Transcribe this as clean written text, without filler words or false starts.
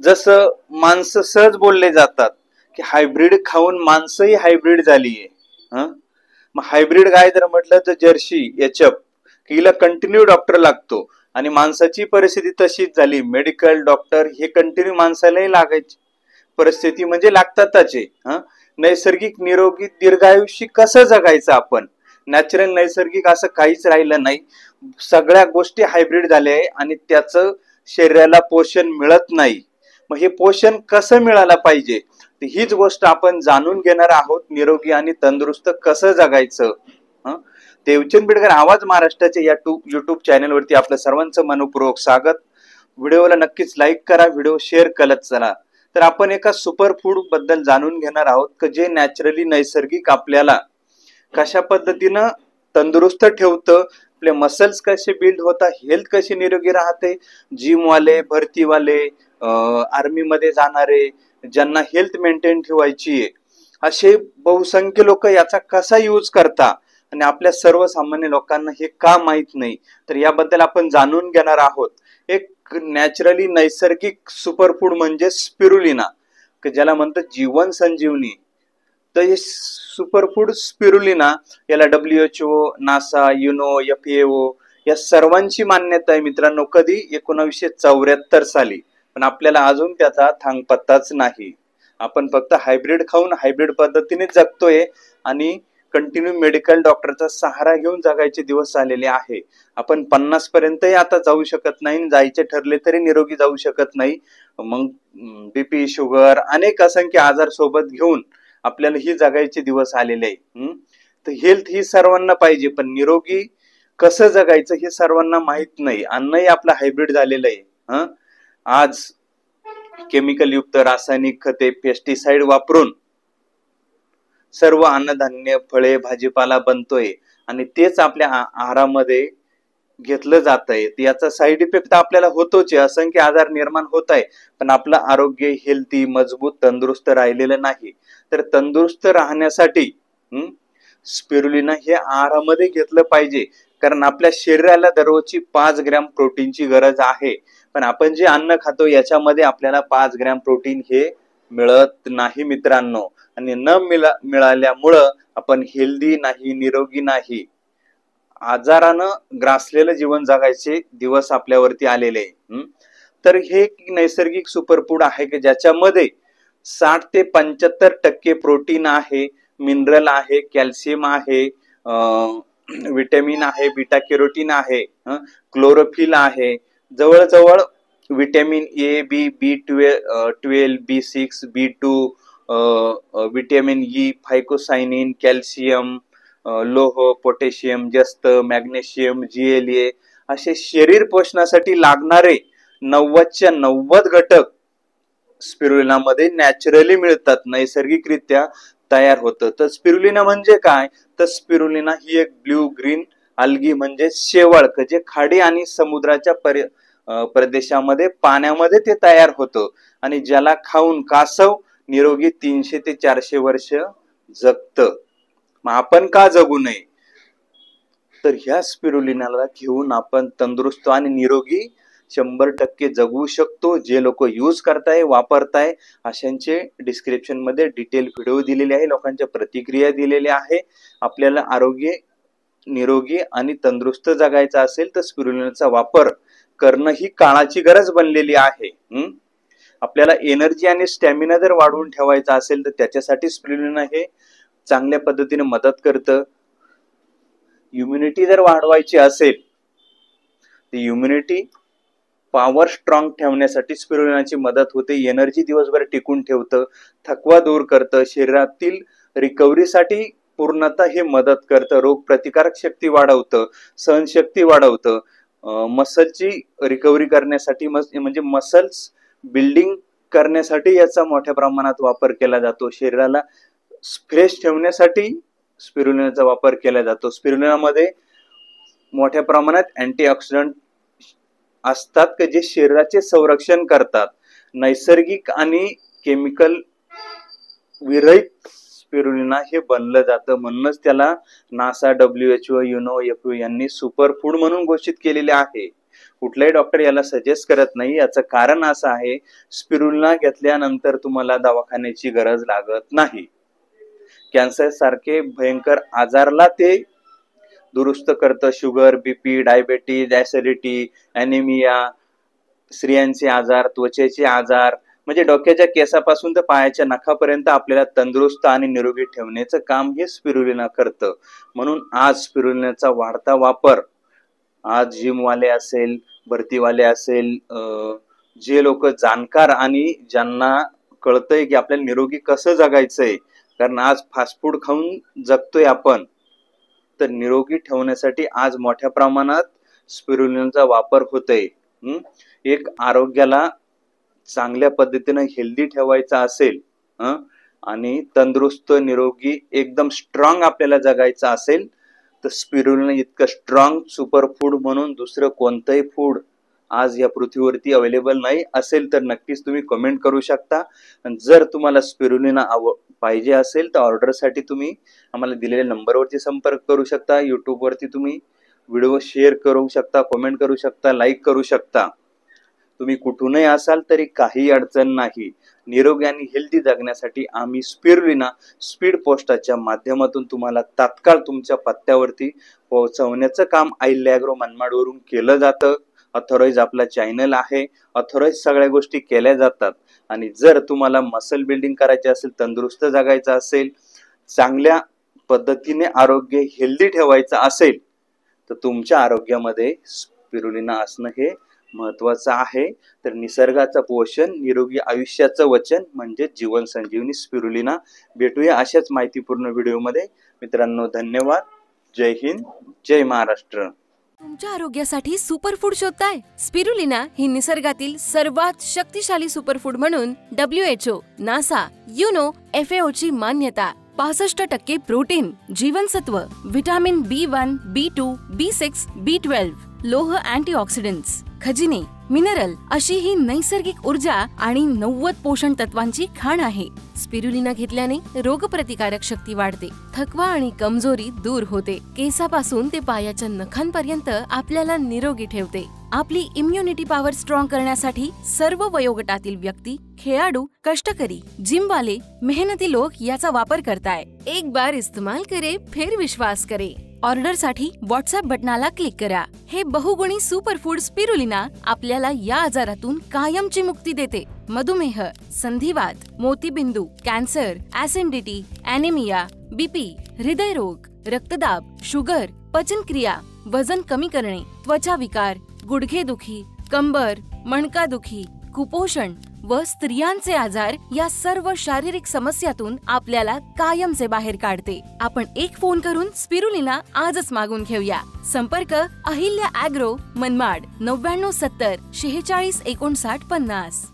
जसं माणसं सहज बोलले जातात की हायब्रीड खाऊन माणसंही हायब्रीड झालीये. हं? मग हायब्रीड गाय जर म्हटलं तर जर्सी एचएफ हिला कंटिन्यू डॉक्टर लागतो आणि माणसाची परिस्थिती तशीच झाली. मेडिकल डॉक्टर हे कंटिन्यू माणसालाही लागायची परिस्थिती म्हणजे लागतातच आहे. नैसर्गिक निरोगी दीर्घायुष्य कसं जगायचं आपण? नॅचरल नैसर्गिक असं काहीच राहिलं नाही. सगळ्या गोष्टी हायब्रीड झाल्या आहे आणि त्याचं शरीराला पोषण मिळत नाही. मग हे पोषण कसं मिळालं पाहिजे हीच गोष्ट आपण जाणून घेणार आहोत. निरोगी आणि तंदुरुस्त कसं जगायचं. देवचंद बिडकर आवाज महाराष्ट्राच्या या युट्यूब चॅनलवरती आपलं सर्वांचं मनपूर्वक स्वागत. व्हिडिओला नक्कीच लाईक करा, व्हिडिओ शेअर करत चला. तर आपण एका सुपर फूड बद्दल जाणून घेणार आहोत की जे नॅचरली नैसर्गिक आपल्याला कशा पद्धतीनं तंदुरुस्त ठेवतं, आपले मसल्स कसे बिल्ड होतात, हेल्थ कशी निरोगी राहते, जिम वाले, भरतीवाले, आर्मी मध्ये जाणारे, ज्यांना हेल्थ मेंटेन ठेवायची आहे, असे बहुसंख्य लोक याचा कसा यूज करता आणि आपल्या सर्वसामान्य लोकांना हे का माहित नाही. तर याबद्दल आपण जाणून घेणार आहोत. एक नॅचरली नैसर्गिक सुपरफूड म्हणजे स्पिरुलिना, ज्याला म्हणतात जीवन संजीवनी. तर हे सुपरफूड स्पिरुलिना याला WHO, नासा, युनो, FAO या सर्वांची मान्यता आहे मित्रांनो. कधी 1974 साली. पण आपल्याला अजून त्याचा थांगपत्ताच नाही. आपण फक्त हायब्रीड खाऊन हायब्रीड पद्धतीने जगतोय आणि कंटिन्यू मेडिकल डॉक्टरचा सहारा घेऊन जगायचे दिवस आलेले आहे. आपण 50 पर्यंतही आता जाऊ शकत नाही, जायचे ठरले तरी निरोगी जाऊ शकत नाही. मग बीपी, शुगर, अनेक असंख्य आजार सोबत घेऊन आपल्याला ही जगायचे दिवस आलेले आहे. तर हेल्थ ही सर्वांना पाहिजे, पण निरोगी कसं जगायचं हे सर्वांना माहित नाही. अन्नही आपलं हायब्रीड झालेलं आहे. आज केमिकल युक्त रासायनिक खते, पेस्टिसाइड वापरून सर्व अन्नधान्य, फळे, भाजीपाला बनतोय आणि तेच आपल्या आहारामध्ये घेतलं जात आहे. याचा साईड इफेक्ट आपल्याला होतोच आहे, असंख्य आजार निर्माण होत आहे, पण आपलं आरोग्य हेल्थी, मजबूत, तंदुरुस्त राहिलेलं नाही. तर तंदुरुस्त राहण्यासाठी स्पिरुलिना हे आहारामध्ये घेतलं पाहिजे, कारण आपल्या शरीराला दररोजची 5 ग्रॅम प्रोटीनची गरज आहे. पण आपण जे अन्न खातो याच्यामध्ये आपल्याला 5 ग्रॅम प्रोटीन हे मिळत नाही मित्रांनो. आणि न मिळाल्यामुळं आपण हेल्दी नाही, निरोगी नाही, आजारानं ग्रासलेलं जीवन जगायचे दिवस आपल्यावरती आलेले आहे. तर हे नैसर्गिक सुपरफूड आहे की ज्याच्यामध्ये 60 ते 75% प्रोटीन आहे, मिनरल आहे, कॅल्शियम आहे, विटॅमिन आहे, बीटा कॅरोटीन आहे, क्लोरोफिल आहे, जवळजवळ vitamin A, B, B12, B6, B2, vitamin E, phycocyanin, calcium, लोह, पोटॅशियम, जस्त, मॅग्नेशियम, GLA असे शरीर पोषणासाठी लागणारे 90च्या 90 घटक स्पिरुलिनामध्ये नॅचरली मिळतात, नैसर्गिकरित्या तयार होतं. तर स्पिरुलिना म्हणजे काय? तर स्पिरुलिना ही एक ब्ल्यू ग्रीन अल्गी म्हणजे शेवाळ, जे खाडी आणि समुद्राच्या प्रदेशामध्ये पाण्यामध्ये ते तयार होतं आणि ज्याला खाऊन कासव निरोगी 300 ते 400 वर्ष जगतं. मग आपण का जगू नये? तर ह्या स्पिरुलिनाला घेऊन आपण तंदुरुस्त आणि निरोगी 100% जगू शकतो. जे लोक यूज करताय, वापरताय, अशांचे डिस्क्रिप्शन मध्ये डिटेल व्हिडिओ दिलेले आहे, लोकांच्या प्रतिक्रिया दिलेल्या आहे. आपल्याला आरोग्य, निरोगी आणि तंदुरुस्त जगायचं असेल तर स्पिरुलिनाचा वापर करणं ही काळाची गरज बनलेली आहे. आपल्याला एनर्जी आणि स्टॅमिना जर वाढवून ठेवायचा असेल तर त्याच्यासाठी स्पिरुलिना हे चांगल्या पद्धतीने मदत करतं. इम्युनिटी जर वाढवायची असेल तर इम्युनिटी पॉवर स्ट्रॉंग ठेवण्यासाठी स्पिरुलिनाची मदत होते. एनर्जी दिवसभर टिकून ठेवतं, थकवा दूर करतं, शरीरातील रिकव्हरीसाठी पूर्णतः हे मदत करतं, रोग प्रतिकारक शक्ती वाढवतं, सहनशक्ती वाढवतं, मसलची रिकव्हरी करण्यासाठी म्हणजे मसल्स बिल्डिंग करण्यासाठी याचा मोठ्या प्रमाणात वापर केला जातो. शरीराला फ्रेश ठेवण्यासाठी स्पिरुलिनाचा वापर केला जातो. स्पिरुलिनामध्ये मोठ्या प्रमाणात अँटीऑक्सिडंट असतात की जे शरीराचे संरक्षण करतात. नैसर्गिक आणि केमिकल विरहित स्पिरुलिना हे बनलं जातं, म्हणूनच त्याला नासा, WHO, युनो, FAO यांनी सुपर फूड म्हणून घोषित केलेले आहे. कुठलाही डॉक्टर याला सजेस्ट करत नाही. याचं कारण असं आहे, स्पिरुलिना घेतल्यानंतर तुम्हाला दवाखान्याची गरज लागत नाही. कॅन्सर सारखे भयंकर आजारला ते दुरुस्त करतं. Sugar, BP, diabetes, acidity, anaemia, स्त्रियांचे आजार, त्वचेचे आजार, म्हणजे डोक्याच्या केसापासून तर पायाच्या नखापर्यंत आपल्याला तंदुरुस्त आणि निरोगी ठेवण्याचं काम हे स्पिरुलिना करतं. म्हणून आज स्पिरुलिनाचा वाढता वापर, आज जिमवाले असेल, भरतीवाले असेल, जे लोक जाणकार आणि ज्यांना कळतंय की आपल्याला निरोगी कसं जगायचंय, कारण आज फास्ट फूड खाऊन जगतोय आपण, तर निरोगी ठेवण्यासाठी आज मोठ्या प्रमाणात स्पिरुलिनाचा वापर होतोय. एक आरोग्याला चांगल्या पद्धतीने हेल्दी ठेवायचा असेल आणि तंदुरुस्त, निरोगी, एकदम स्ट्रॉंग आपल्याला जगायचं असेल, तर स्पिरुलिना इतकं स्ट्रॉंग सुपर फूड म्हणून दुसरं कोणतंही फूड आज या पृथ्वीवरती अवेलेबल नाही. असेल तर नक्कीच तुम्ही कमेंट करू शकता. जर तुम्हाला स्पिरुलिना पाहिजे असेल तर ऑर्डरसाठी तुम्ही आम्हाला दिलेल्या नंबरवरती संपर्क करू शकता. युट्यूबवरती तुम्ही व्हिडिओ शेअर करू शकता, कमेंट करू शकता, लाईक करू शकता. तुम्ही कुठूनही असाल तरी काही अडचण नाही. निरोगी आणि हेल्दी जगण्यासाठी आम्ही स्पिरुलिना स्पीड पोस्टाच्या माध्यमातून तुम्हाला तात्काळ तुमच्या पत्त्यावरती पोहोचवण्याचं काम आहिल्या ॲग्रो मनमाडवरून केलं जातं. ऑथोराइज आपला चॅनल आहे, ऑथोराइज सगळ्या गोष्टी केल्या जातात. आणि जर तुम्हाला मसल बिल्डिंग करायचे असेल, तंदुरुस्त जगायचं असेल, चांगल्या पद्धतीने आरोग्य हेल्दी ठेवायचं असेल, तर तुमच्या आरोग्यामध्ये स्पिरुलिना असणं हे महत्वाचं आहे. तर निसर्गाचं पोषण, निरोगी आयुष्याचं वचन म्हणजे जीवन संजीवनी स्पिरुलिना. भेटूया अशाच माहितीपूर्ण व्हिडिओमध्ये. मित्रांनो, धन्यवाद. जय हिंद, जय महाराष्ट्र. तुमच्या आरोग्यासाठी सुपरफूड शोधताय? स्पिरुलिना ही निसर्गातील सर्वात शक्तिशाली सुपरफूड म्हणून WHO, नासा, युनो, FAO ची मान्यता. 65% प्रोटीन, जीवनसत्व, vitamin B1, B2, B6, B12, लोह, अँटीऑक्सिडंट्स, खजिने, मिनरल अशी ही नैसर्गिक ऊर्जा आणि 90 पोषण तत्वांची खाण आहे. स्पिरुलिना घेतल्याने रोगप्रतिकारक शक्ती वाढते, थकवा आणि कमजोरी दूर होते, केसापासून ते पायाच्या नखांपर्यंत आपल्याला निरोगी ठेवते. आपली इम्युनिटी पॉवर स्ट्रॉंग करण्यासाठी सर्व वयोगटातील व्यक्ती, खेळाडू, कष्टकरी, जिमवाले, मेहनती लोक याचा वापर करताय. एक बार इस्तेमाल करे फिर विश्वास करे. ऑर्डर साठी व्हॉट्सअप बटनाला क्लिक करा. हे बहुगुणी सुपरफूड स्पिरुलिना आपल्याला या आजारातून कायमची मुक्ती देते. मधुमेह, संधिवात, मोतीबिंदू, कॅन्सर, ऍसिडिटी, ॲनिमिया, बीपी, हृदयरोग, रक्तदाब, शुगर, पचनक्रिया, वजन कमी करणे, त्वचा विकार, गुडघेदुखी, कंबर, मणकादुखी, कुपोषण व स्त्रियांचे आजार या सर्व शारीरिक समस्यातून आपल्याला कायमचे बाहेर काढते. आपण एक फोन करून स्पिरुलिना आजच मागून घेऊया. संपर्क अहिल्या ॲग्रो, मनमाड, 9970 46 59 50.